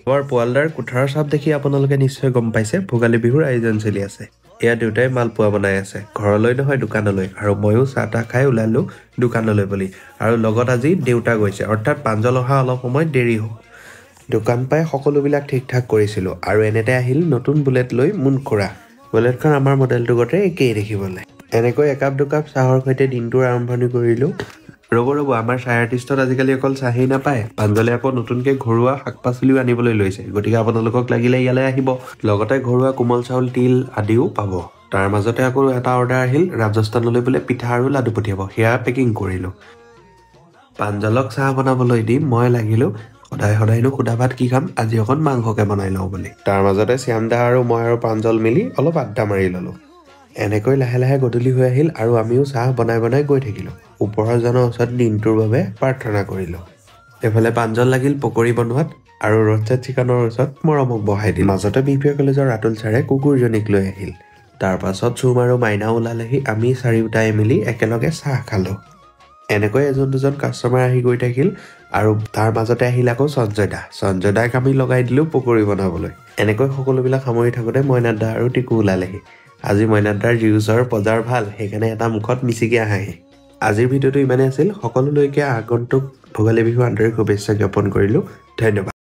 বৰ পোৱালদাৰ কুঠাৰৰ চাপ দেখি আপোনালোকে নিশ্চয় গম পাইছে ভোগালী বিহুৰ আয়োজন চলি আছে। এয়া দেউতাই মালপোৱা বনাই আছে, ঘৰলৈ নহয় দোকানলৈ। আৰু ময়ো চাহ তাহ খাই ওলালো দোকানলৈ বুলি। আৰু লগত আজি দেউতা গৈছে, অৰ্থাৎ প্ৰাঞ্জল অহা অলপ সময় দেৰি হ'ব। দোকান পাই সকলোবিলাক ঠিক ঠাক কৰিছিলোঁ আৰু এনেতে আহিল নতুন বুলেট লৈ মোন খুৰা। বুলেটখন আমাৰ মডেলটোৰ গতে একেই দেখিবলৈ। এনেকৈ একাপ দুকাপ চাহৰ সৈতে দিনটোৰ আৰম্ভণি কৰিলোঁ। ৰ'ব আমাৰ চাহ আৰ্টিষ্টত আজিকালি অকল চাহেই নাপায়, প্ৰাঞ্জলে আকৌ নতুনকৈ ঘৰুৱা শাক পাচলিও আনিবলৈ লৈছে। গতিকে আপোনালোকক লাগিলে ইয়ালৈ আহিব, লগতে ঘৰুৱা কোমল চাউল তিল আদিও পাব। তাৰ মাজতে আকৌ এটা অৰ্ডাৰ আহিল, ৰাজস্থানলৈ বোলে পিঠা আৰু লাডু পঠিয়াব, সেয়া পেকিং কৰিলোঁ। প্ৰাঞ্জলক চাহ বনাবলৈ দি মই লাগিলোঁ সদায়নো সুদা ভাত কি খাম, আজি অকণ মাংসকে বনাই লওঁ বুলি। তাৰ মাজতে শ্যামদা আৰু মই আৰু প্ৰাঞ্জল মিলি অলপ আড্ডা মাৰি ল'লোঁ। এনেকৈ লাহে লাহে গধূলি হৈ আহিল আৰু আমিও চাহ বনাই গৈ থাকিলোঁ। ওপৰৰ জনৰ ওচৰত দিনটোৰ বাবে প্ৰাৰ্থনা কৰিলোঁ। এইফালে প্ৰাঞ্জল লাগিল পকৰি বনোৱাত আৰু ৰোষ্টেড চিকেনৰ ওচৰত মৰমক বহাই দিল। মাজতে BPA কলেজৰ ৰাতুল ছাৰে কুকুৰজনীক লৈ আহিল। তাৰ পাছত চুম আৰু মাইনা ওলালেহি, আমি চাৰিওটাই মিলি একেলগে চাহ খালোঁ। এনেকৈ এজন দুজন কাষ্টমাৰ আহি গৈ থাকিল আৰু তাৰ মাজতে আহিল আকৌ সঞ্জয় দাক আমি লগাই দিলোঁ পকৰি বনাবলৈ। এনেকৈ সকলোবিলাক সামৰি থাকোঁতে মইনাদা আৰু টিকু ওলালেহি। আজি মইনাদাৰ জিউচৰ বজাৰ ভাল, সেইকাৰণে এটা মুখত মিচিকি হাঁহি। আজিৰ ভিডিঅ'টো ইমানেই আছিল। সকলোলৈকে আগন্তুক ভোগালী বিহু আন্তৰিক শুভেচ্ছা জ্ঞাপন কৰিলোঁ। ধন্যবাদ।